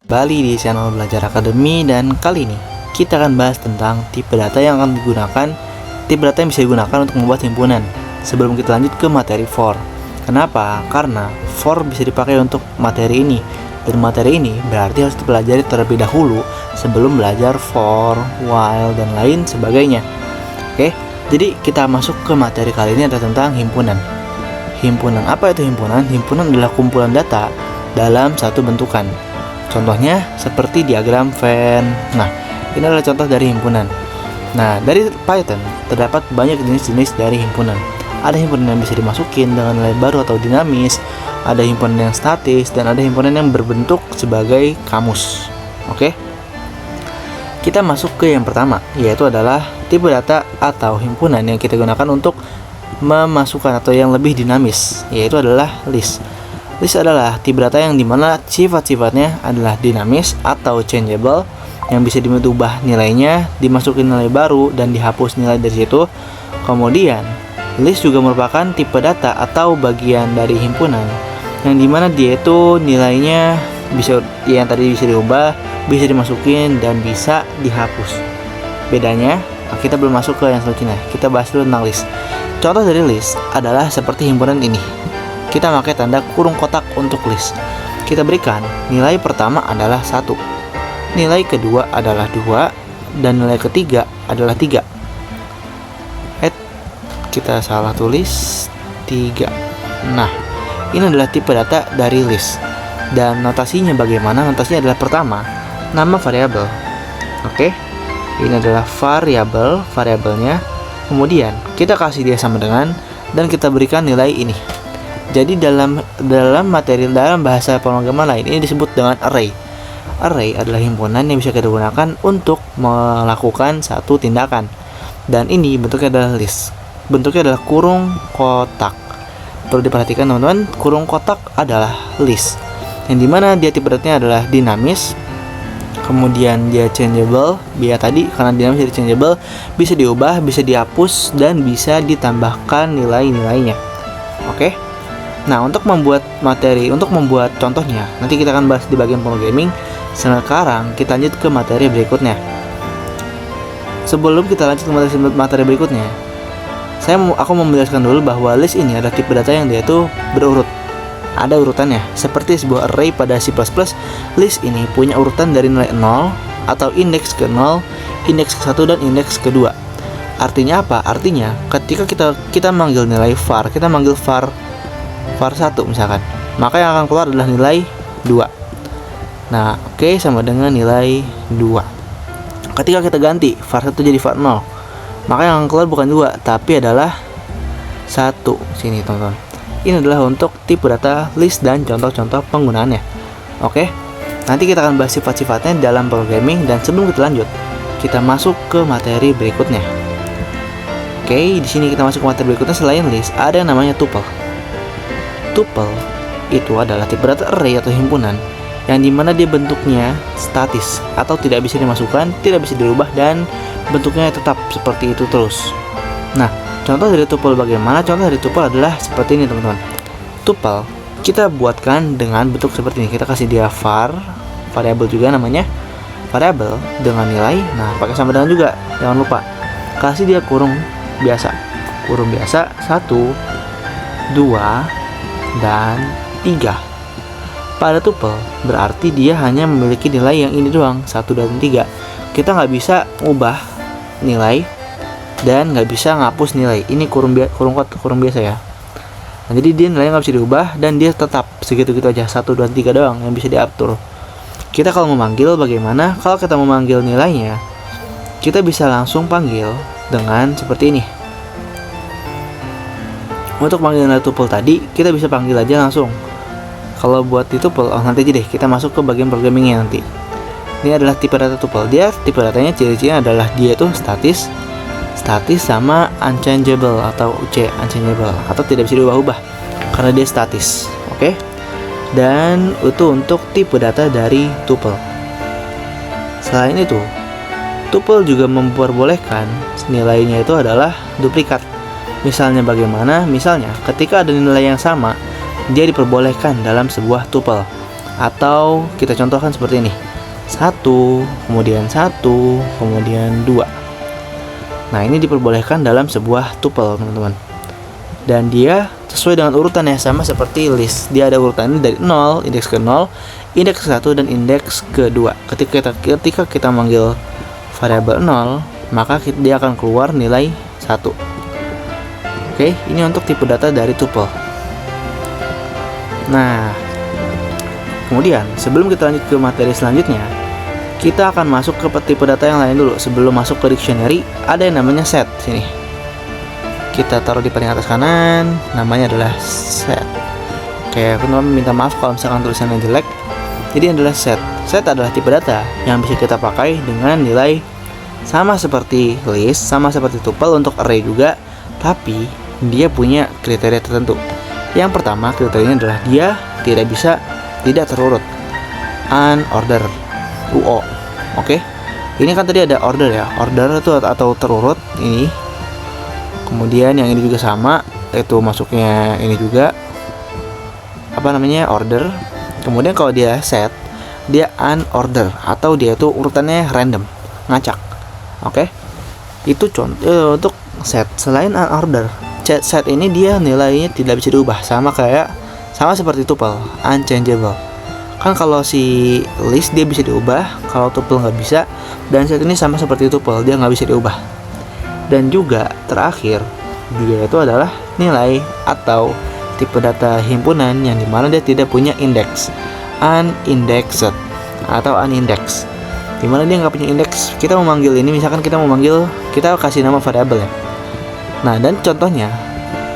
Kembali di channel Belajar Akademi, dan kali ini kita akan bahas tentang tipe data yang akan digunakan, tipe data yang bisa digunakan untuk membuat himpunan. Sebelum kita lanjut ke materi for. Kenapa? Karena for bisa dipakai untuk materi ini, dan materi ini berarti harus dipelajari terlebih dahulu sebelum belajar for, while, dan lain sebagainya. Oke, jadi kita masuk ke materi kali ini adalah tentang himpunan. Himpunan, apa itu himpunan? Himpunan adalah kumpulan data dalam satu bentukan. Contohnya seperti diagram Venn. Nah, ini adalah contoh dari himpunan. Nah, dari Python terdapat banyak jenis-jenis dari himpunan. Ada himpunan yang bisa dimasukin dengan nilai baru atau dinamis, ada himpunan yang statis, dan ada himpunan yang berbentuk sebagai kamus. Oke? Kita masuk ke yang pertama, yaitu adalah tipe data atau himpunan yang kita gunakan untuk memasukkan atau yang lebih dinamis, yaitu adalah list. List adalah tipe data yang dimana sifat-sifatnya adalah dinamis atau changeable, yang bisa diubah nilainya, dimasukin nilai baru, dan dihapus nilai dari situ. Kemudian, list juga merupakan tipe data atau bagian dari himpunan, yang dimana dia itu nilainya bisa, yang tadi bisa diubah, bisa dimasukin, dan bisa dihapus. Bedanya, kita belum masuk ke yang selanjutnya. Kita bahas dulu tentang list. Contoh dari list adalah seperti himpunan ini. Kita pakai tanda kurung kotak untuk list. Kita berikan nilai pertama adalah 1, nilai kedua adalah 2, dan nilai ketiga adalah 3. Kita salah tulis 3. Nah, ini adalah tipe data dari list. Dan notasinya bagaimana? Notasinya adalah pertama, nama variabel. Oke, ini adalah variabel, variabelnya. Kemudian kita kasih dia sama dengan, dan kita berikan nilai ini. Jadi dalam bahasa pemrograman lain ini disebut dengan array. Array adalah himpunan yang bisa kita gunakan untuk melakukan satu tindakan. Dan ini bentuknya adalah list. Bentuknya adalah kurung kotak. Perlu diperhatikan teman-teman, kurung kotak adalah list, yang dimana dia tipe datanya adalah dinamis. Kemudian dia changeable, biar tadi karena dinamis jadi changeable, bisa diubah, bisa dihapus, dan bisa ditambahkan nilai-nilainya. Oke. Nah, untuk membuat materi, untuk membuat contohnya, nanti kita akan bahas di bagian programming. Sekarang kita lanjut ke materi berikutnya. Sebelum kita lanjut ke materi berikutnya, aku mau menjelaskan dulu bahwa list ini adalah tipe data yang dia itu berurut. Ada urutannya. Seperti sebuah array pada C++, list ini punya urutan dari nilai 0 atau indeks ke 0, indeks ke 1, dan indeks ke 2. Artinya apa? Artinya ketika kita manggil nilai var, kita manggil var 1 misalkan, maka yang akan keluar adalah nilai 2. Nah, oke, sama dengan nilai 2. Ketika kita ganti var 1 jadi var 0, maka yang akan keluar bukan 2, tapi adalah 1. Sini teman-teman. Ini adalah untuk tipe data list dan contoh-contoh penggunaannya. Oke, nanti kita akan bahas sifat-sifatnya dalam programming, dan sebelum kita lanjut, kita masuk ke materi berikutnya. Oke, di sini kita masuk ke materi berikutnya. Selain list, ada yang namanya tuple. Tuple itu adalah tipe data array atau himpunan, yang dimana dia bentuknya statis atau tidak bisa dimasukkan, tidak bisa dirubah, dan bentuknya tetap seperti itu terus. Nah, contoh dari tuple bagaimana? Contoh dari tuple adalah seperti ini teman-teman. Tuple kita buatkan dengan bentuk seperti ini. Kita kasih dia var, variabel juga namanya, variabel dengan nilai. Nah, pakai sama dengan juga, jangan lupa kasih dia kurung biasa. Kurung biasa 1, 2, dan 3. Pada tuple berarti dia hanya memiliki nilai yang ini doang, 1, 2, dan 3. Kita nggak bisa ubah nilai dan nggak bisa ngapus nilai. Ini kurung biasa ya. Nah, jadi dia nilainya nggak bisa diubah, dan dia tetap segitu-gitu aja, 1, 2, 3 doang yang bisa diatur. Kita kalau memanggil bagaimana? Kalau kita memanggil nilainya, kita bisa langsung panggil dengan seperti ini. Untuk panggil nilai tuple tadi, kita bisa panggil aja langsung. Kalau buat di tuple, nanti aja deh, kita masuk ke bagian programmingnya nanti. Ini adalah tipe data tuple. Dia tipe datanya, ciri-cirinya adalah dia itu statis sama unchangeable atau unchangeable, atau tidak bisa diubah-ubah karena dia statis. Oke. Dan itu untuk tipe data dari tuple. Selain itu, tuple juga memperbolehkan nilainya itu adalah duplikat. Misalnya bagaimana? Misalnya ketika ada nilai yang sama, dia diperbolehkan dalam sebuah tuple. Atau kita contohkan seperti ini. 1, kemudian 1, kemudian 2. Nah, ini diperbolehkan dalam sebuah tuple, teman-teman. Dan dia sesuai dengan urutannya, sama seperti list. Dia ada urutannya dari 0, indeks ke 0, indeks ke 1, dan indeks ke 2. Ketika kita manggil variabel 0, maka dia akan keluar nilai 1. Oke, ini untuk tipe data dari tuple. Nah, kemudian sebelum kita lanjut ke materi selanjutnya, kita akan masuk ke tipe data yang lain dulu. Sebelum masuk ke dictionary, ada yang namanya set. Sini kita taruh di paling atas kanan, namanya adalah set. Oke, aku minta maaf kalau misalkan tulisannya jelek. Jadi adalah set. Set adalah tipe data yang bisa kita pakai dengan nilai sama seperti list, sama seperti tuple untuk array juga, tapi dia punya kriteria tertentu. Yang pertama, kriterianya adalah dia tidak terurut, unordered, UO. Oke, ini kan tadi ada order ya, order itu atau terurut ini. Kemudian yang ini juga sama, itu masuknya ini juga order. Kemudian kalau dia set, dia unordered atau dia itu urutannya random, ngacak. Oke, itu contoh untuk set. Selain unordered, set ini dia nilainya tidak bisa diubah, sama seperti tuple, unchangeable. Kan kalau si list dia bisa diubah, kalau tuple nggak bisa. Dan set ini sama seperti tuple, dia nggak bisa diubah. Dan juga terakhir, dia itu adalah nilai atau tipe data himpunan yang dimana dia tidak punya indeks, unindexed atau unindex, dimana dia nggak punya indeks. Kita memanggil ini, misalkan kita kasih nama variabel ya. Nah, dan contohnya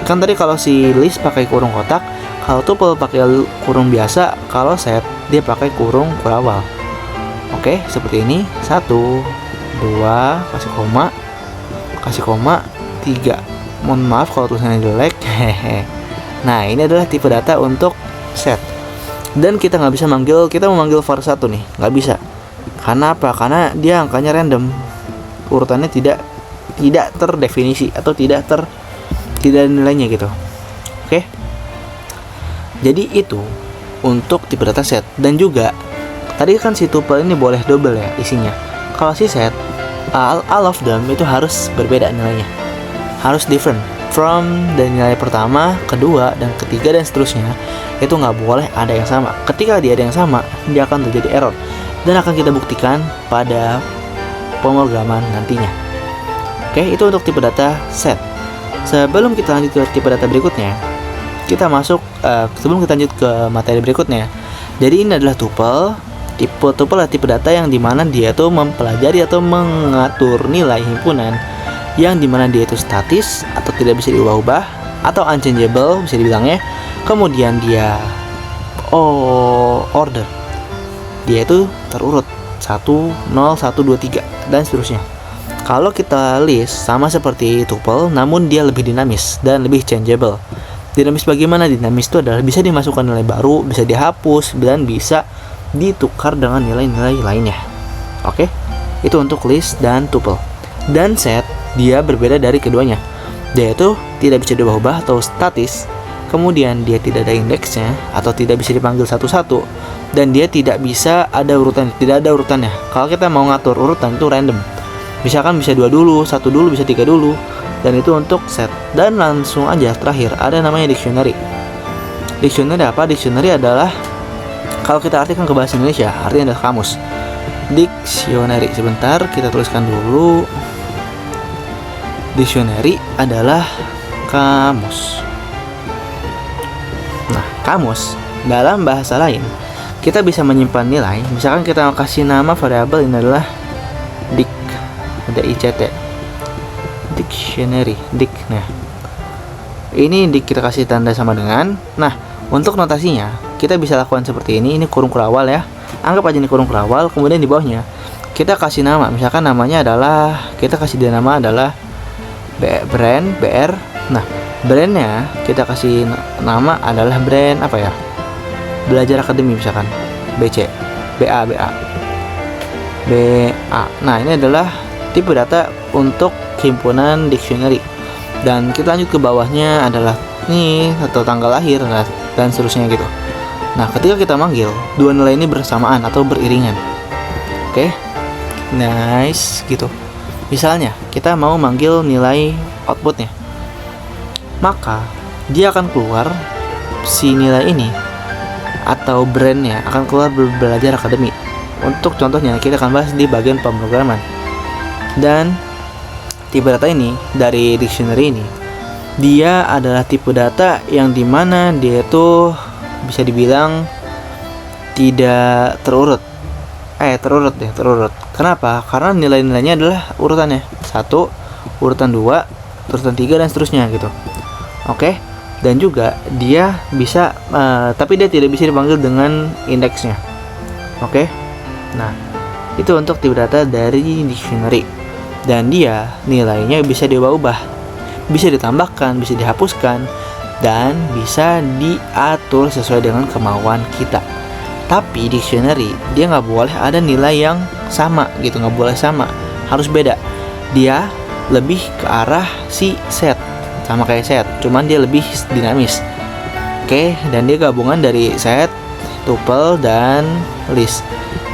kan tadi kalau si list pakai kurung kotak, kalau tuple pakai kurung biasa, kalau set dia pakai kurung kurawal. Oke, seperti ini. 1, 2, kasih koma, 3. Mohon maaf kalau tulisannya jelek. Nah, ini adalah tipe data untuk set. Dan kita mau manggil var1 nih, nggak bisa. Karena apa? Karena dia angkanya random, urutannya tidak terdefinisi atau tidak ada nilainya gitu. Oke. Jadi itu untuk tipe data set. Dan juga tadi kan si tuple ini boleh double ya isinya. Kalau si set, all of them itu harus berbeda nilainya, harus different from, dan nilai pertama, kedua, dan ketiga, dan seterusnya itu nggak boleh ada yang sama. Ketika dia ada yang sama, dia akan terjadi error, dan akan kita buktikan pada pemrograman nantinya. Oke, itu untuk tipe data set. Sebelum kita lanjut ke tipe data berikutnya, sebelum kita lanjut ke materi berikutnya, jadi ini adalah tuple. Tuple adalah tipe data yang dimana dia tuh mempelajari atau mengatur nilai himpunan yang dimana dia itu statis atau tidak bisa diubah-ubah atau unchangeable bisa dibilangnya. Kemudian dia order, dia itu terurut 1, 0, 1, 2, 3 dan seterusnya. Kalau kita list sama seperti tuple, namun dia lebih dinamis dan lebih changeable. Dinamis bagaimana? Dinamis itu adalah bisa dimasukkan nilai baru, bisa dihapus, dan bisa ditukar dengan nilai-nilai lainnya. Oke, itu untuk list dan tuple. Dan set, dia berbeda dari keduanya. Dia itu tidak bisa diubah-ubah atau statis. Kemudian dia tidak ada indeksnya atau tidak bisa dipanggil satu-satu. Dan dia tidak bisa ada urutannya. Kalau kita mau ngatur urutan itu random. Misalkan bisa 2 dulu, 1 dulu, bisa 3 dulu. Dan itu untuk set. Dan langsung aja terakhir ada namanya dictionary. Dictionary apa? Dictionary adalah, kalau kita artikan ke bahasa Indonesia, artinya adalah kamus. Dictionary, sebentar kita tuliskan dulu. Dictionary adalah kamus. Nah, kamus dalam bahasa lain kita bisa menyimpan nilai. Misalkan kita mau kasih nama variabel ini adalah dict, ada ICT, dictionary, dict. Nah, ini kita kasih tanda sama dengan. Nah, untuk notasinya kita bisa lakukan seperti ini. Ini kurung kurawal ya. Anggap aja ini kurung kurawal. Kemudian di bawahnya kita kasih nama. Misalkan namanya adalah, kita kasih dia nama adalah brand, BR. Nah, brandnya kita kasih nama adalah brand apa ya? Belajar Akademi misalkan. BC, BA. Nah, ini adalah tipe data untuk himpunan dictionary. Dan kita lanjut ke bawahnya adalah ini atau tanggal lahir dan seterusnya gitu. Nah, ketika kita manggil, dua nilai ini bersamaan atau beriringan. Oke, nice gitu. Misalnya, kita mau manggil nilai outputnya, maka dia akan keluar si nilai ini atau brandnya akan keluar belajar akademi. Untuk contohnya, kita akan bahas di bagian pemrograman. Dan tipe data ini dari dictionary ini, dia adalah tipe data yang dimana dia itu bisa dibilang tidak terurut. Terurut. Kenapa? Karena nilai-nilainya adalah urutannya 1, urutan 2, urutan 3 dan seterusnya gitu. Oke. Dan juga dia bisa tapi dia tidak bisa dipanggil dengan indeksnya. Oke. Nah, itu untuk tipe data dari dictionary. Dan dia nilainya bisa diubah-ubah, bisa ditambahkan, bisa dihapuskan, dan bisa diatur sesuai dengan kemauan kita. Tapi dictionary dia nggak boleh ada nilai yang sama gitu, nggak boleh sama, harus beda. Dia lebih ke arah si set, sama kayak set, cuman dia lebih dinamis. Oke, dan dia gabungan dari set, tuple, dan list.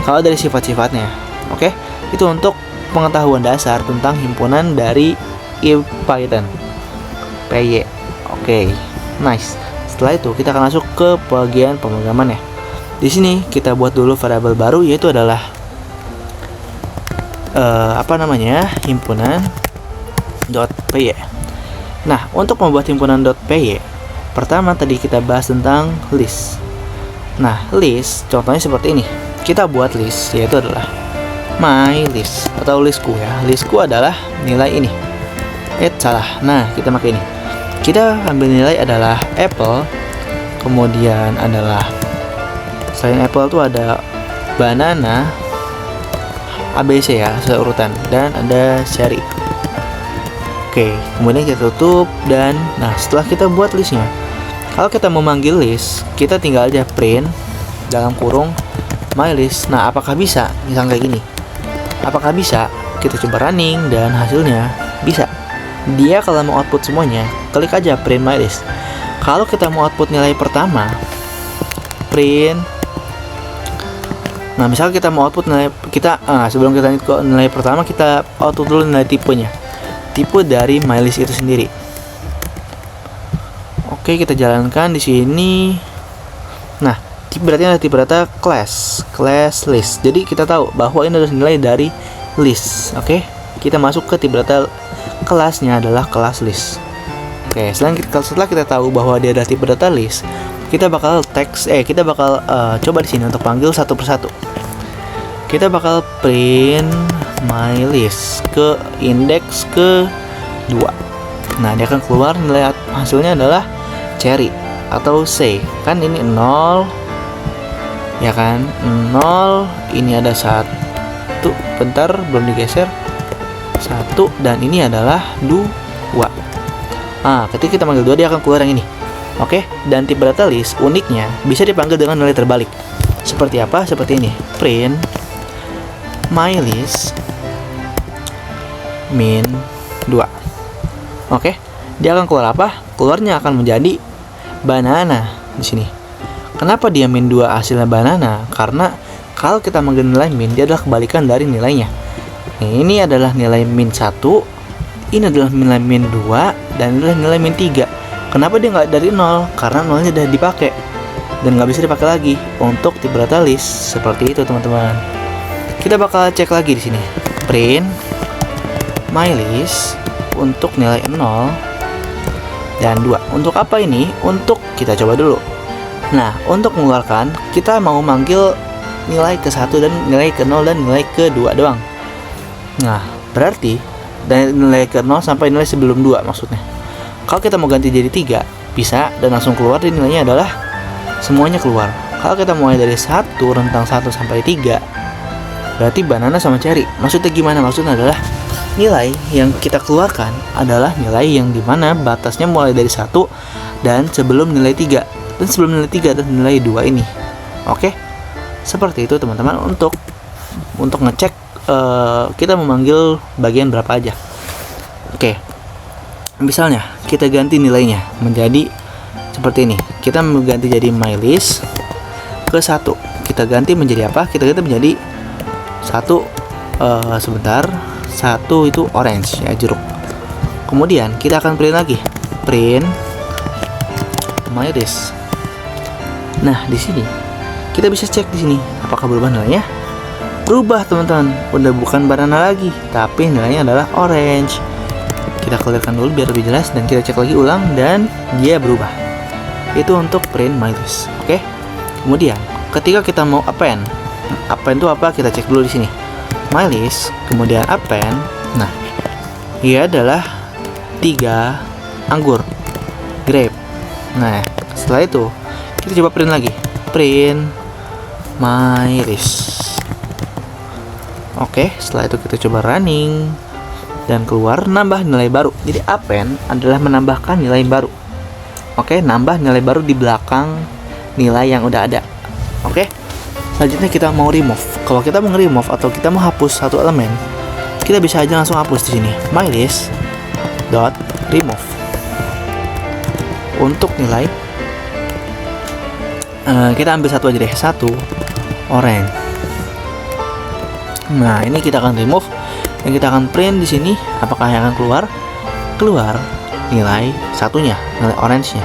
Kalau dari sifat-sifatnya, oke, itu untuk pengetahuan dasar tentang himpunan dari Python PY. Oke, nice. Setelah itu kita akan masuk ke bagian pemrograman ya. Di sini kita buat dulu variabel baru, yaitu adalah himpunan .py. Nah, untuk membuat himpunan .py, pertama tadi kita bahas tentang list. Nah, list contohnya seperti ini. Kita buat list, yaitu adalah my list atau listku ya. Listku adalah nilai ini. Salah. Nah, kita pakai ini. Kita ambil nilai adalah apple, kemudian adalah selain apple tuh ada banana, ABC ya, sesuai urutan, dan ada cherry. Oke, kemudian kita tutup dan nah, setelah kita buat listnya, kalau kita mau manggil list, kita tinggal aja print dalam kurung my list. Nah, apakah bisa? Misal kayak gini. Apakah bisa? Kita coba running dan hasilnya bisa. Dia kalau mau output semuanya, klik aja print my list. Kalau kita mau output nilai pertama, print. Nah, misal kita mau output nilai sebelum kita ke nilai pertama, kita output dulu nilai tipenya. Tipe dari my list itu sendiri. Oke, kita jalankan di sini. Nah, berarti ada tipe data class list. Jadi kita tahu bahwa ini adalah nilai dari list. Oke, kita masuk ke tipe data kelasnya adalah kelas list. Oke, setelah kita tahu bahwa dia adalah tipe data list, kita bakal coba di sini untuk panggil satu persatu. Kita bakal print my list ke indeks ke 2. Nah, dia akan keluar nilai hasilnya adalah cherry atau C. Kan ini 0 ya kan, 0, ini ada 1, bentar belum digeser, 1, dan ini adalah 2. Ketika kita panggil 2, dia akan keluar yang ini. Oke, dan tipe data list uniknya bisa dipanggil dengan nilai terbalik. Seperti apa? Seperti ini, print my list min 2. Oke, dia akan keluar apa? Keluarnya akan menjadi banana di sini. Kenapa dia min 2 hasilnya banana? Karena kalau kita manggil nilai min, dia adalah kebalikan dari nilainya. Nah, ini adalah nilai min 1, ini adalah nilai min 2, dan ini adalah nilai min 3. Kenapa dia nggak dari 0? Karena 0-nya udah dipakai dan nggak bisa dipakai lagi untuk tipe data list. Seperti itu, teman-teman. Kita bakal cek lagi di sini. Print my list untuk nilai 0 dan 2. Untuk apa ini? Untuk kita coba dulu. Nah, untuk mengeluarkan, kita mau manggil nilai ke 1 dan nilai ke 0 dan nilai ke 2 doang. Nah, berarti dari nilai ke 0 sampai nilai sebelum 2 maksudnya. Kalau kita mau ganti jadi 3, bisa, dan langsung keluar, dan nilainya adalah semuanya keluar. Kalau kita mulai dari 1, rentang 1 sampai 3, berarti banana sama cherry. Maksudnya gimana? Maksudnya adalah nilai yang kita keluarkan adalah nilai yang dimana batasnya mulai dari 1 dan sebelum nilai 3, dan sebelum nilai 3 dan nilai 2 ini. Oke, seperti itu, teman-teman, untuk ngecek kita memanggil bagian berapa aja. Oke, misalnya kita ganti nilainya menjadi seperti ini. Kita mengganti jadi my list ke 1. Kita ganti menjadi apa? Kita ganti menjadi 1 sebentar. 1 itu orange ya, jeruk. Kemudian kita akan print lagi. Print MyList. Nah, di sini kita bisa cek di sini apakah berubah nilainya. Berubah, teman-teman. Udah bukan banana lagi, tapi nilainya adalah orange. Kita clearkan dulu biar lebih jelas dan kita cek lagi ulang dan dia berubah. Itu untuk print MyList. Oke. Kemudian ketika kita mau append itu apa? Kita cek dulu di sini. MyList, kemudian append. Nah, ia adalah 3 anggur grape. Nah, setelah itu kita coba print lagi. Print MyList. Oke, setelah itu kita coba running dan keluar nambah nilai baru. Jadi append adalah menambahkan nilai baru. Oke, nambah nilai baru di belakang nilai yang udah ada. Oke. Selanjutnya kita mau remove. Kalau kita mau remove atau kita mau hapus satu elemen, kita bisa aja langsung hapus di sini. MyList dot remove. Untuk nilai kita ambil satu aja deh, 1 orange. Nah, ini kita akan remove dan kita akan print di sini. Apakah yang akan keluar? Keluar nilai satunya, nilai orange-nya.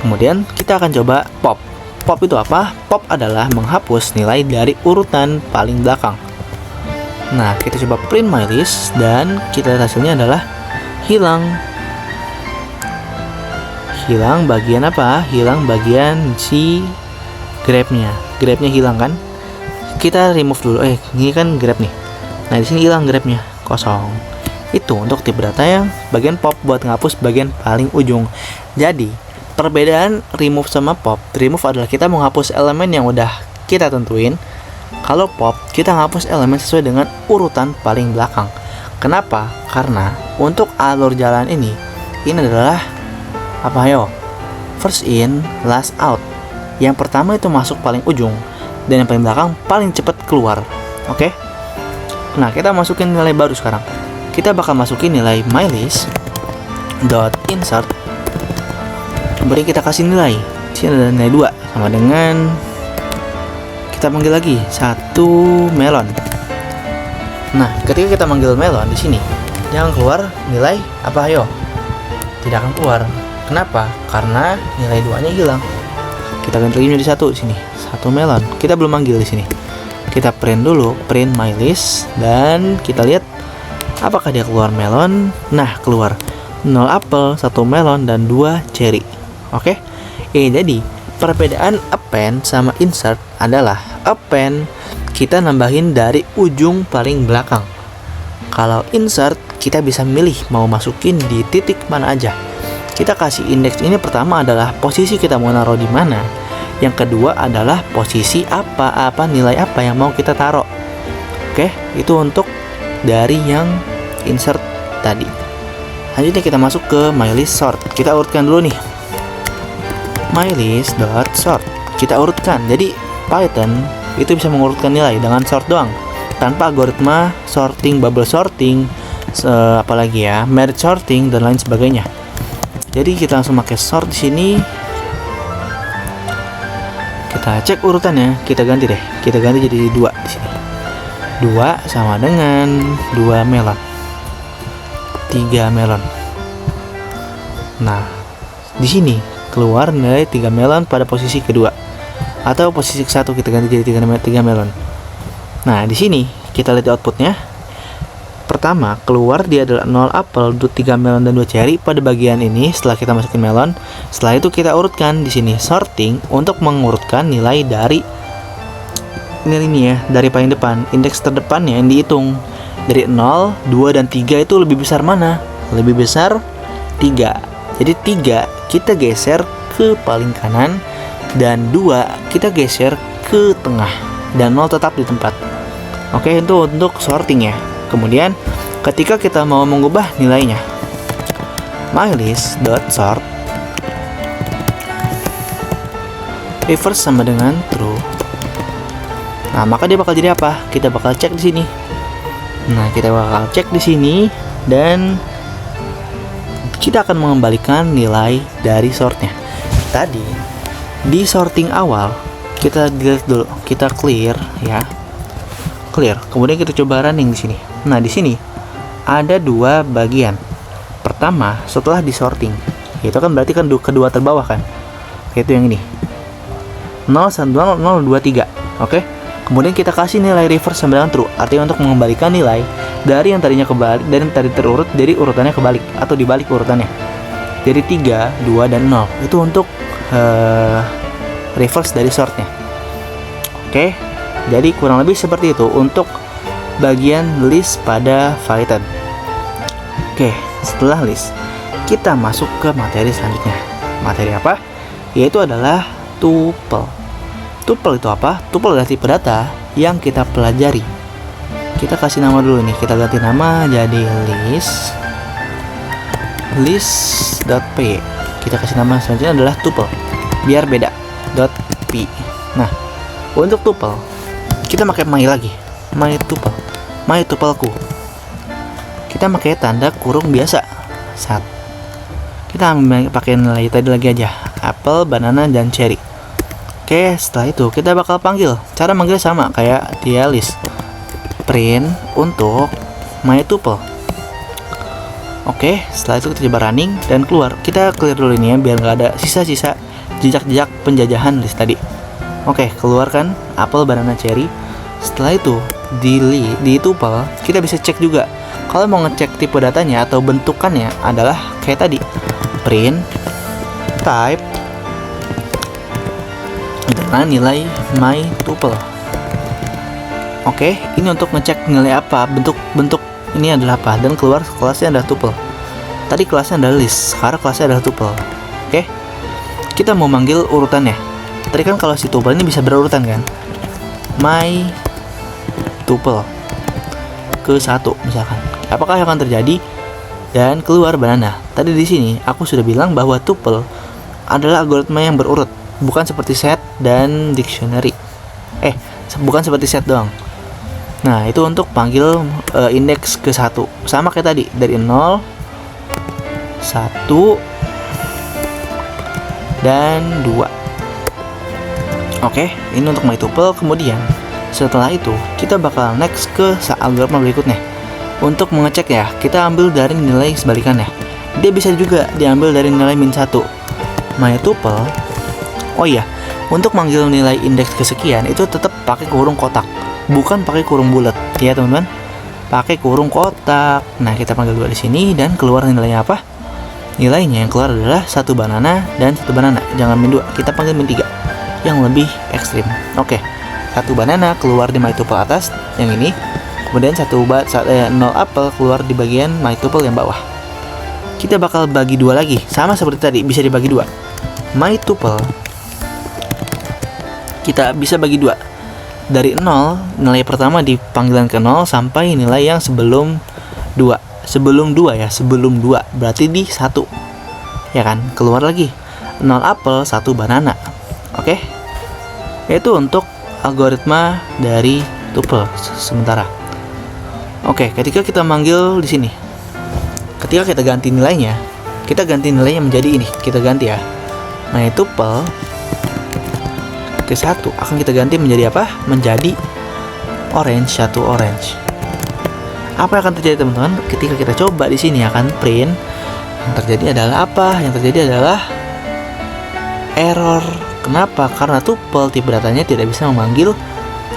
Kemudian kita akan coba pop. Pop itu apa? Pop adalah menghapus nilai dari urutan paling belakang. Nah, kita coba print MyList dan kita lihat hasilnya adalah hilang. Hilang bagian apa? Hilang bagian si grape-nya. Grape-nya hilang kan? Kita remove dulu. Ini kan grab nih. Nah, di sini hilang grabnya, kosong. Itu untuk tipe data yang bagian pop buat ngapus bagian paling ujung. Jadi, perbedaan remove sama pop. Remove adalah kita menghapus elemen yang udah kita tentuin. Kalau pop, kita ngapus elemen sesuai dengan urutan paling belakang. Kenapa? Karena untuk alur jalan ini adalah apa yo? First in, last out. Yang pertama itu masuk paling ujung dan yang paling belakang paling cepat keluar. Oke. Nah, kita masukin nilai baru sekarang. Kita bakal masukin nilai MyList dot insert. Kemudian kita kasih nilai. Di sini ada nilai 2 sama dengan kita panggil lagi 1 melon. Nah, ketika kita manggil melon di sini, yang keluar nilai apa ayo? Tidak akan keluar. Kenapa? Karena nilai 2-nya hilang. Kita ganti lagi menjadi 1 di sini. 1 melon. Kita belum manggil di sini. Kita print dulu, print MyList dan kita lihat apakah dia keluar melon. Nah, keluar 0 apel, 1 melon dan 2 cherry. Oke. Jadi perbedaan append sama insert adalah append kita nambahin dari ujung paling belakang. Kalau insert kita bisa milih mau masukin di titik mana aja. Kita kasih indeks ini pertama adalah posisi kita mau naruh di mana. Yang kedua adalah posisi apa nilai apa yang mau kita taruh. Oke, itu untuk dari yang insert tadi. Selanjutnya kita masuk ke MyList sort. Kita urutkan dulu nih. MyList.sort. Kita urutkan. Jadi Python itu bisa mengurutkan nilai dengan sort doang, tanpa algoritma sorting, bubble sorting, apalagi ya, merge sorting dan lain sebagainya. Jadi kita langsung pakai sort di sini. Kita cek urutannya, kita ganti deh. Kita ganti jadi 2 di sini. 2 sama dengan 2 melon. 3 melon. Nah, di sini keluar nilai 3 melon pada posisi kedua. Atau posisi ke-1 kita ganti jadi 3 melon. Nah, di sini kita lihat outputnya. Pertama, keluar dia adalah 0 apel, 3 melon dan 2 cherry pada bagian ini setelah kita masukin melon. Setelah itu kita urutkan di sini sorting untuk mengurutkan nilai dari ini ya, dari paling depan, indeks terdepannya yang dihitung. Dari 0, 2 dan 3 itu lebih besar mana? Lebih besar 3. Jadi 3 kita geser ke paling kanan dan 2 kita geser ke tengah dan 0 tetap di tempat. Oke, itu untuk sorting ya. Kemudian ketika kita mau mengubah nilainya, MyList.sort reverse sama dengan true. Nah, maka dia bakal jadi apa? Kita bakal cek di sini. Nah, kita bakal cek di sini dan kita akan mengembalikan nilai dari sortnya. Tadi di sorting awal Kita delete dulu, kita clear ya, clear. Kemudian kita coba running di sini. Nah di sini ada dua bagian. Pertama, setelah disorting, itu kan berarti kan kedua terbawah kan, yaitu yang ini 0, 1, 2, 0, 2, 3. Oke. Kemudian kita kasih nilai reverse sama dengan true, artinya untuk mengembalikan nilai dari yang tadinya kebalik, dari yang tadi terurut, dari urutannya kebalik atau dibalik urutannya. Jadi 3, 2, dan 0 itu untuk reverse dari sortnya. Oke. Jadi kurang lebih seperti itu untuk bagian list pada Python. Oke, setelah list kita masuk ke materi selanjutnya. Materi apa? Yaitu adalah tuple. Tuple itu apa? Tuple adalah tipe data yang kita pelajari. Kita kasih nama dulu nih, kita ganti nama jadi list.p. Kita kasih nama selanjutnya adalah tuple, biar beda .p. Nah, untuk tuple kita pakai my lagi, my tupleku. Kita pakai tanda kurung biasa. Kita pakai nilai tadi lagi aja, apple, banana, dan cherry. Oke, setelah itu kita bakal panggil. Cara manggil sama kayak dia list. Print untuk my tuple. Oke, setelah itu kita coba running dan keluar. Kita clear dulu ini ya, biar nggak ada sisa-sisa jejak-jejak penjajahan list tadi. Oke, keluarkan apple, banana, cherry. Setelah itu di tuple kita bisa cek juga. Kalau mau ngecek tipe datanya atau bentukannya adalah kayak tadi, print type dengan nilai my tuple. Oke, ini untuk ngecek nilai apa, bentuk ini adalah apa, dan keluar kelasnya adalah tuple. Tadi kelasnya adalah list, sekarang kelasnya adalah tuple. Oke, kita mau manggil urutannya. Tadi kan kalau si tuple ini bisa berurutan kan, my tuple ke 1 misalkan. Apakah yang akan terjadi? Dan keluar banana. Tadi di sini aku sudah bilang bahwa tuple adalah algoritma yang berurut, bukan seperti set dan dictionary. Bukan seperti set doang. Nah, itu untuk panggil indeks ke 1. Sama kayak tadi, dari 0, 1, dan 2. Oke, ini untuk my tuple. Kemudian setelah itu kita bakal next ke algoritma berikutnya. Untuk mengecek ya, kita ambil dari nilai sebalikannya. Dia bisa juga diambil dari nilai min 1. My tuple. Oh iya, untuk manggil nilai indeks kesekian itu tetap pakai kurung kotak, bukan pakai kurung bulat ya teman-teman. Pakai kurung kotak. Nah, kita panggil dua di sini dan keluar nilainya apa? Nilainya yang keluar adalah 1 banana dan 1 banana. Jangan min 2, kita panggil min 3 yang lebih ekstrim. Oke. 1 banana keluar di my tuple atas yang ini. Kemudian 0 apple keluar di bagian my tuple yang bawah. Kita bakal bagi 2 lagi, sama seperti tadi, bisa dibagi 2. My tuple kita bisa bagi 2. Dari 0, nilai pertama di panggilan ke 0 sampai nilai yang sebelum 2. Sebelum 2 ya, sebelum 2 berarti di 1. Ya kan? Keluar lagi 0 apple, 1 banana. Oke. Itu untuk algoritma dari tuple sementara. Oke, ketika kita manggil di sini, ketika kita ganti nilainya, kita ganti nilainya menjadi ini. Kita ganti ya. My tuple ke 1 akan kita ganti menjadi apa? Menjadi orange, 1 orange. Apa yang akan terjadi teman-teman? Ketika kita coba di sini akan print, yang terjadi adalah apa? Yang terjadi adalah error. Kenapa? Karena tuple tipe datanya tidak bisa memanggil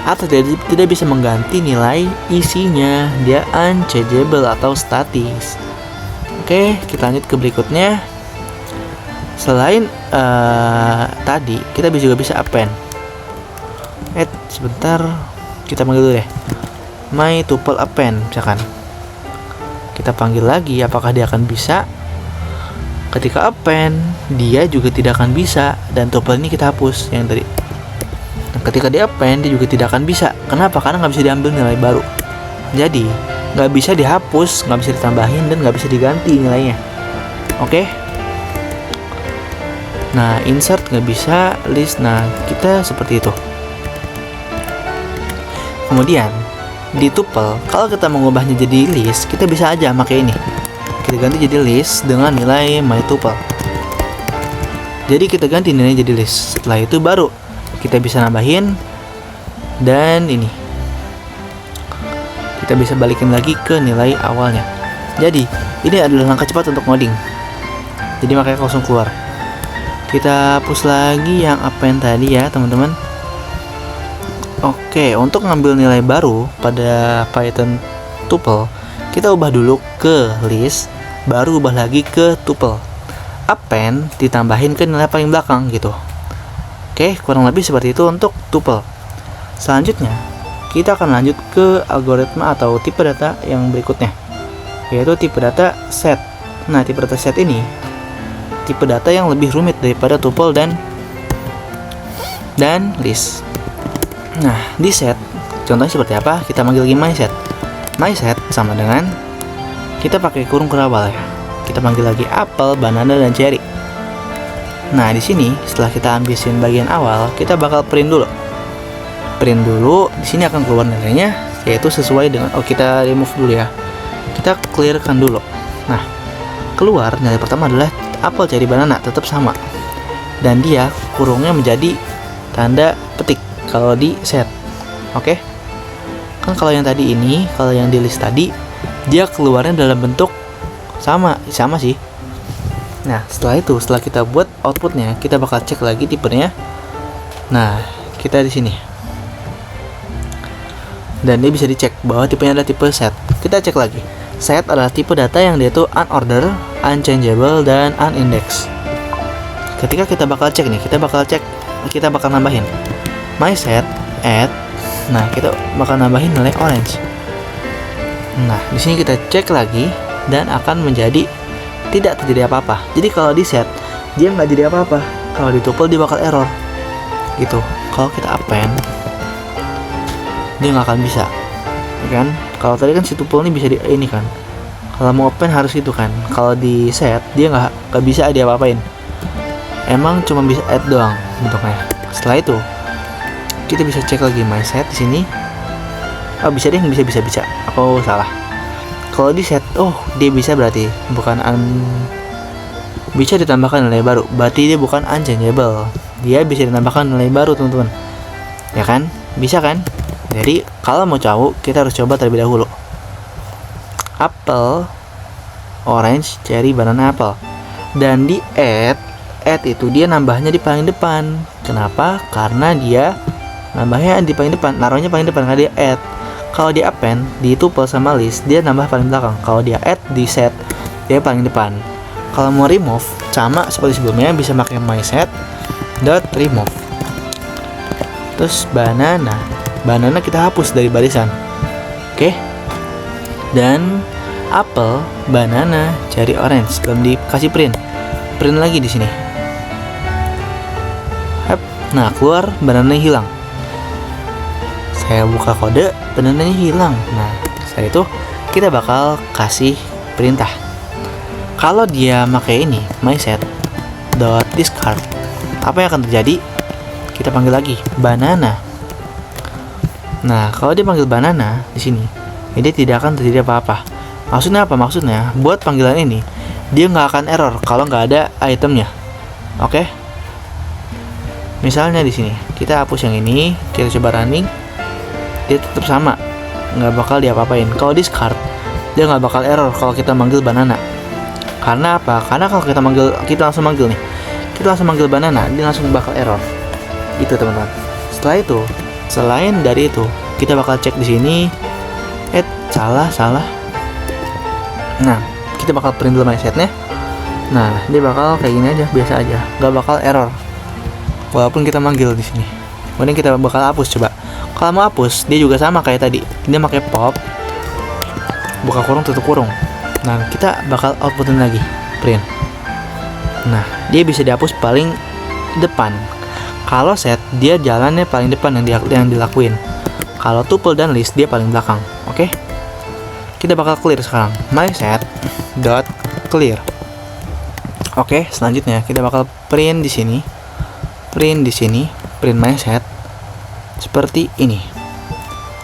atau tidak bisa mengganti nilai isinya. Dia unchangeable atau statis. Oke, kita lanjut ke berikutnya. Selain tadi, kita juga bisa append. Sebentar, kita panggil dulu deh. My tuple append, misalkan. Kita panggil lagi, apakah dia akan bisa? Ketika append, dia juga tidak akan bisa, dan tuple ini kita hapus yang tadi. Nah, ketika di append, dia juga tidak akan bisa. Kenapa? Karena nggak bisa diambil nilai baru. Jadi nggak bisa dihapus, nggak bisa ditambahin, dan nggak bisa diganti nilainya. Oke. Nah, insert nggak bisa, list. Nah, kita seperti itu. Kemudian di tuple, kalau kita mengubahnya jadi list, kita bisa aja pakai ini. Kita ganti jadi list dengan nilai my tuple. Jadi kita ganti nilainya jadi list. Setelah itu baru kita bisa nambahin, dan ini kita bisa balikin lagi ke nilai awalnya. Jadi ini adalah langkah cepat untuk ngoding, jadi makanya langsung keluar. Kita hapus lagi yang append tadi ya teman-teman. Oke, untuk ngambil nilai baru pada Python tuple, kita ubah dulu ke list, baru ubah lagi ke tuple. Append ditambahin ke nilai paling belakang gitu. Oke, kurang lebih seperti itu untuk tuple. Selanjutnya, kita akan lanjut ke algoritma atau tipe data yang berikutnya, yaitu tipe data set. Nah, tipe data set ini tipe data yang lebih rumit daripada tuple dan list. Nah, di set contohnya seperti apa? Kita panggil lagi mySet. MySet sama dengan kita pakai kurung kurabal ya. Kita panggil lagi apple, banana, dan cherry. Nah, di sini setelah kita ambilin bagian awal, kita bakal print dulu. Di sini akan keluar nilainya, yaitu sesuai dengan kita remove dulu ya. Kita clearkan dulu. Nah, keluar nilai pertama adalah apple, cherry, banana, tetap sama. Dan dia kurungnya menjadi tanda petik kalau di set. Oke. Kan kalau yang tadi ini, kalau yang di list tadi, dia keluarnya dalam bentuk sama sih. Nah, setelah kita buat outputnya, kita bakal cek lagi tipenya. Nah, kita di sini. Dan dia bisa dicek bahwa tipenya adalah tipe set. Kita cek lagi. Set adalah tipe data yang dia itu unordered, unchangeable, dan unindexed. Ketika kita bakal cek nih, kita bakal nambahin mySet add. Nah, kita bakal nambahin nilai orange. Nah, di sini kita cek lagi dan akan menjadi tidak terjadi apa-apa. Jadi kalau di set dia nggak jadi apa-apa. Kalau di tuple dia bakal error. Gitu. Kalau kita append dia nggak akan bisa, kan? Kalau tadi kan si tuple ini bisa di ini kan. Kalau mau append harus itu kan. Kalau di set dia nggak bisa dia apa-apain. Emang cuma bisa add doang bentuknya. Setelah itu kita bisa cek lagi mySet di sini. Oh, bisa deh, bisa. Aku salah. Kalau di set, dia bisa berarti bukan bisa ditambahkan nilai baru. Berarti dia bukan unchangeable. Dia bisa ditambahkan nilai baru, teman-teman. Ya kan? Bisa kan? Jadi kalau mau tahu, kita harus coba terlebih dahulu. Apple, orange, cherry, banana, apple. Dan di add itu dia nambahnya di paling depan. Kenapa? Karena dia nambahnya di paling depan, naruhnya paling depan karena dia add. Kalau di append, di tuple sama list, dia nambah paling belakang. Kalau dia add di set, dia paling depan. Kalau mau remove, sama seperti sebelumnya, bisa pakai mySet dot remove. Terus banana kita hapus dari barisan. Oke. Dan apple, banana, cherry, orange belum dikasih print lagi di sini. Nah, keluar banana hilang. Saya buka kode, banananya hilang. Nah, setelah itu kita bakal kasih perintah. Kalau dia pakai ini mySet dot discard, apa yang akan terjadi? Kita panggil lagi banana. Nah, kalau dia panggil banana di sini, dia tidak akan terjadi apa-apa. Maksudnya apa? Maksudnya buat panggilan ini dia nggak akan error kalau nggak ada itemnya. Oke? Misalnya di sini kita hapus yang ini, kita coba running, dia tetap sama, nggak bakal diapa-apain. Kalau discard, dia nggak bakal error kalau kita manggil banana. Karena apa? Karena kalau kita langsung manggil banana, dia langsung bakal error. Itu teman-teman. Setelah itu, selain dari itu, kita bakal cek di sini. Salah. Nah, kita bakal print dulu mySetnya. Nah, dia bakal kayak gini aja, biasa aja, nggak bakal error. Walaupun kita manggil di sini. Kemudian kita bakal hapus coba. Kalau mau hapus, dia juga sama kayak tadi. Dia pakai pop, buka kurung, tutup kurung. Nah, kita bakal outputin lagi, print. Nah, dia bisa dihapus paling depan. Kalau set, dia jalannya paling depan yang dilakuin. Kalau tuple dan list, dia paling belakang. Oke? Kita bakal clear sekarang. mySet dot clear. Oke, selanjutnya kita bakal print di sini. Print mySet seperti ini.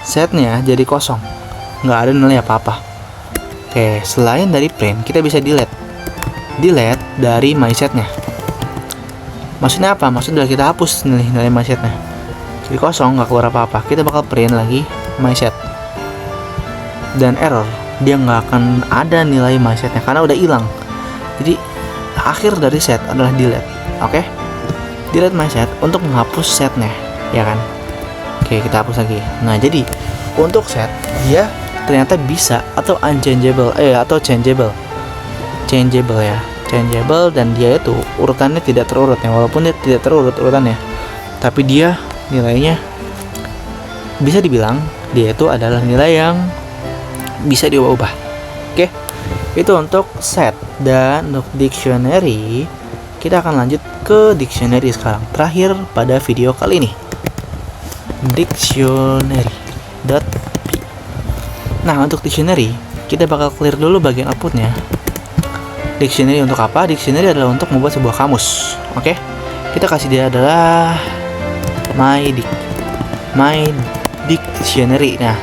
Setnya jadi kosong, nggak ada nilai apa-apa. Oke, selain dari print, kita bisa delete dari mySetnya. Maksudnya apa? Maksudnya kita hapus nilai mySetnya. jadi kosong, nggak keluar apa-apa. Kita bakal print lagi my set, dan error, dia nggak akan ada nilai my setnya karena udah hilang. Jadi akhir dari set adalah delete. Oke, delete my set untuk menghapus setnya, ya kan. Oke, kita hapus lagi. Nah, jadi untuk set dia ternyata bisa atau unchangeable atau changeable ya, changeable, dan dia itu urutannya tidak terurut ya, walaupun dia tidak terurut urutannya, tapi dia nilainya bisa dibilang dia itu adalah nilai yang bisa diubah-ubah. Oke, itu untuk set. Dan untuk dictionary, kita akan lanjut ke dictionary sekarang, terakhir pada video kali ini. Dictionary.p. Nah, untuk dictionary kita bakal clear dulu bagian outputnya. Dictionary untuk apa? Dictionary adalah untuk membuat sebuah kamus. Oke, kita kasih dia adalah my dictionary. Nah,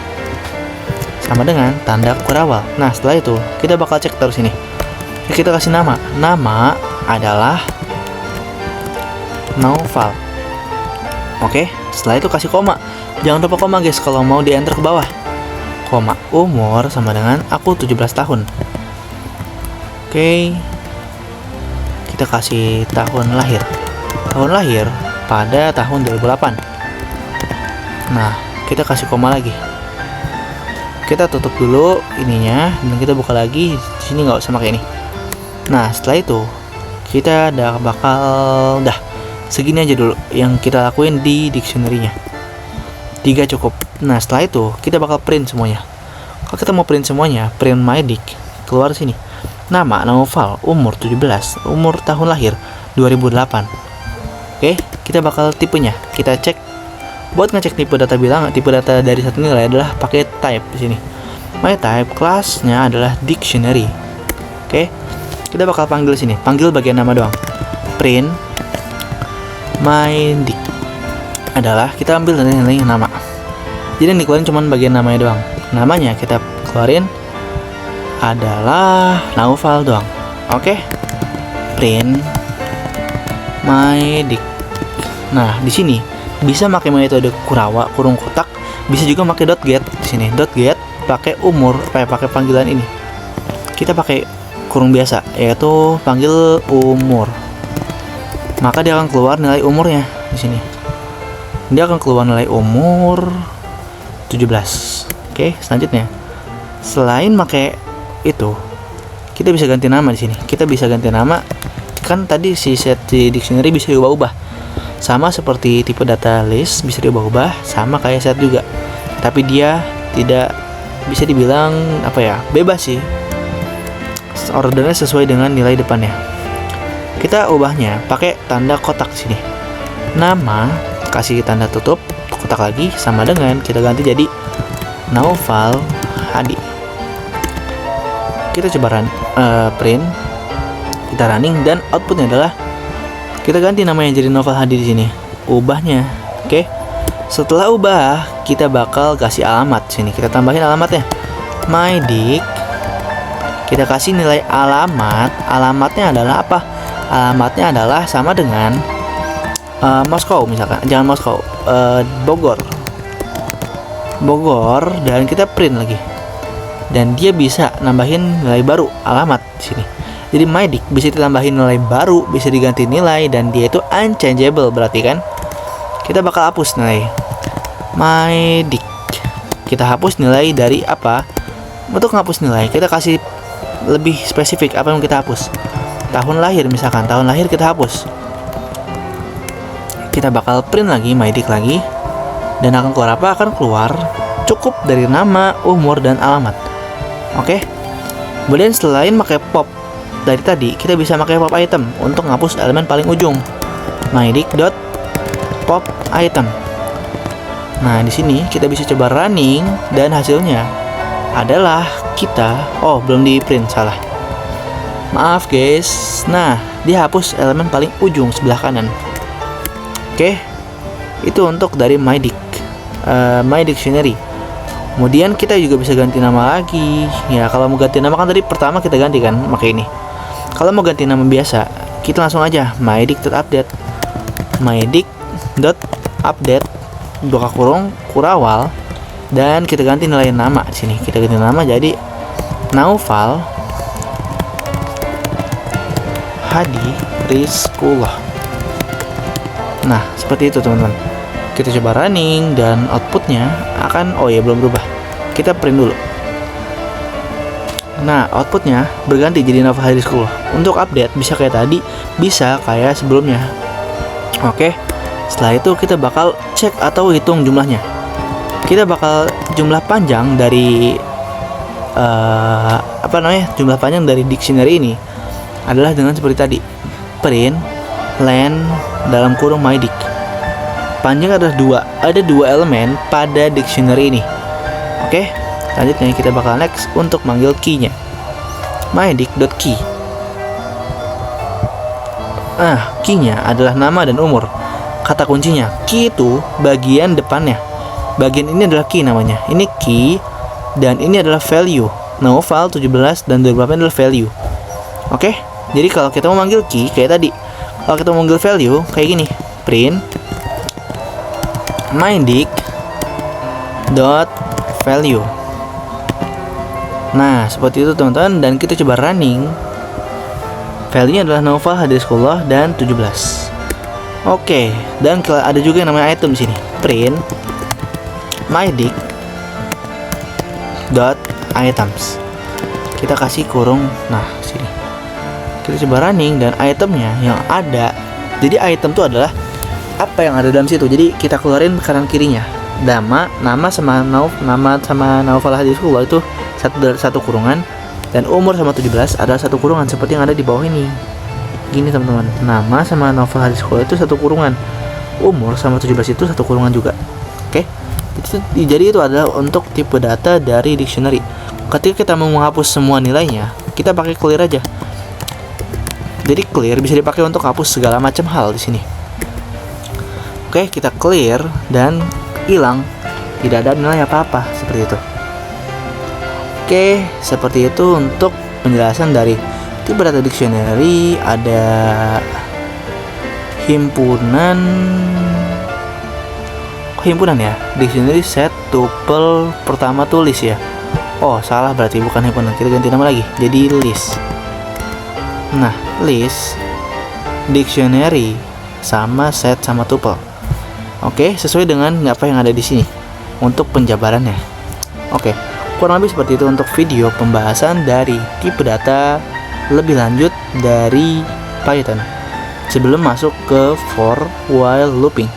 sama dengan tanda kurawal. Nah, setelah itu kita bakal cek terus ini. Kita kasih nama adalah Naufal. Oke, setelah itu kasih koma. Jangan lupa koma guys kalau mau di enter ke bawah. Koma, umur sama dengan aku 17 tahun. Oke, kita kasih tahun lahir. Tahun lahir pada tahun 2008. Nah, kita kasih koma lagi. Kita tutup dulu ininya dan kita buka lagi. Di sini nggak usah pakai ini. Nah, setelah itu kita bakal segini aja dulu yang kita lakuin di dictionary-nya. 3 cukup. Nah, setelah itu kita bakal print semuanya. Kalau kita mau print semuanya, print my dic, keluar sini. Nama Naufal, umur 17, umur tahun lahir 2008. Oke, kita bakal tipenya. Kita cek. Buat ngecek tipe data dari satu nilai adalah pakai type di sini. My type kelasnya adalah dictionary. Oke, kita bakal panggil sini. Panggil bagian nama doang. Print my dic adalah kita ambil nilai nama. Jadi yang dikeluarin cuma bagian namanya doang. Namanya kita keluarin adalah Naufal doang. Oke. Print my dic. Nah, di sini bisa pakai metode Kurawa kurung kotak, bisa juga pakai .get di sini. .get pakai umur, pakai panggilan ini. Kita pakai kurung biasa, yaitu panggil umur. Maka dia akan keluar nilai umurnya di sini. Dia akan keluar nilai umur 17. Oke, selanjutnya. Selain pakai itu, kita bisa ganti nama di sini. Kita bisa ganti nama. Kan tadi si set di dictionary bisa diubah-ubah. Sama seperti tipe data list bisa diubah-ubah, sama kayak set juga. Tapi dia tidak bisa dibilang bebas sih. Ordernya sesuai dengan nilai depannya. Kita ubahnya pakai tanda kotak sini. Nama kasih tanda tutup kotak lagi, sama dengan kita ganti jadi Naufal Hadi. Kita coba print, kita running, dan outputnya adalah kita ganti namanya jadi Naufal Hadi di sini. Ubahnya, oke. Setelah ubah, kita bakal kasih alamat sini. Kita tambahin alamatnya. My dic. Kita kasih nilai alamat. Alamatnya adalah apa? Alamatnya adalah sama dengan Moskow misalkan. Jangan Moskow, Bogor, dan kita print lagi. Dan dia bisa nambahin nilai baru alamat di sini. Jadi my dic bisa ditambahin nilai baru, bisa diganti nilai, dan dia itu unchangeable, berarti kan kita bakal hapus nilai my dic. Kita hapus nilai dari apa? Untuk menghapus nilai kita kasih lebih spesifik apa yang kita hapus. Tahun lahir misalkan, tahun lahir kita hapus. Kita bakal print lagi my dic lagi, dan akan keluar apa? Akan keluar cukup dari nama, umur, dan alamat. Oke. Kemudian selain pakai pop dari tadi, kita bisa pakai pop item untuk ngapus elemen paling ujung. mydic.pop item. Nah, di sini kita bisa coba running, dan hasilnya adalah kita belum di print, salah. Maaf guys. Nah, dia hapus elemen paling ujung sebelah kanan. Oke. Itu untuk dari my dic, my dictionary. Kemudian kita juga bisa ganti nama lagi. Ya, kalau mau ganti nama kan tadi pertama kita ganti kan pakai ini. Kalau mau ganti nama biasa, kita langsung aja mydic.update. mydic.update buka kurung Kurawal, dan kita ganti nilai nama di sini. Kita ganti nama jadi Naufal Hadi Rizkullah. Nah, seperti itu teman-teman. Kita coba running dan outputnya akan, oh ya belum berubah. Kita print dulu. Nah, outputnya berganti jadi Naufal Hadi Rizkullah. Untuk update bisa kayak tadi, bisa kayak sebelumnya. Oke. Setelah itu kita bakal cek atau hitung jumlahnya. Kita bakal jumlah panjang dari jumlah panjang dari dictionary ini adalah dengan seperti tadi. Print len dalam kurung mydic. Panjang adalah ada dua elemen pada dictionary ini. Oke, selanjutnya kita bakal next untuk manggil key-nya. mydic.key. Key-nya adalah nama dan umur. Kata kuncinya, key itu bagian depannya. Bagian ini adalah key namanya. Ini key dan ini adalah value. Naufal 17 dan 28 adalah value. Oke. Jadi kalau kita mau manggil key kayak tadi. Kalau kita mau manggil value kayak gini. Print mydic dot value. Nah, seperti itu teman-teman, dan kita coba running. Value-nya adalah Naufal Hadi Rizkullah dan 17. Oke, dan ada juga yang namanya item di sini. Print mydic dot items. Kita kasih kurung, nah sini. Kita coba running dan itemnya yang ada. Jadi item itu adalah apa yang ada dalam situ. Jadi kita keluarin kanan kirinya. Nama sama Naufal Hadi Rizkullah itu satu kurungan, dan umur sama 17 adalah satu kurungan seperti yang ada di bawah ini. Gini teman-teman, nama sama Naufal Hadi Rizkullah itu satu kurungan, umur sama 17 itu satu kurungan juga. Oke. Jadi itu adalah untuk tipe data dari dictionary. Ketika kita mau menghapus semua nilainya, kita pakai clear aja. Jadi clear bisa dipakai untuk hapus segala macam hal di sini. Oke, kita clear dan hilang, tidak ada nilai apa-apa seperti itu. Oke, seperti itu untuk penjelasan dari tipe data dictionary. Ada himpunan ya, dictionary set tuple pertama tuh list ya. Oh salah, berarti bukan himpunan, kita ganti nama lagi jadi list. Nah, list, dictionary sama set sama tuple. Oke, sesuai dengan apa yang ada di sini untuk penjabarannya. Oke, kurang lebih seperti itu untuk video pembahasan dari tipe data lebih lanjut dari Python sebelum masuk ke for while looping.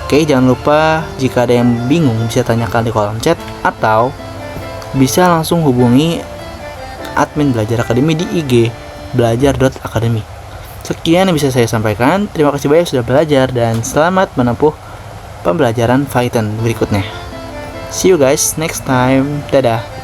Oke, jangan lupa jika ada yang bingung bisa tanyakan di kolom chat atau bisa langsung hubungi admin Belajar Akademi di IG belajar.academy. Sekian yang bisa saya sampaikan. Terima kasih banyak sudah belajar dan selamat menempuh pembelajaran Python berikutnya. See you guys next time. Dadah.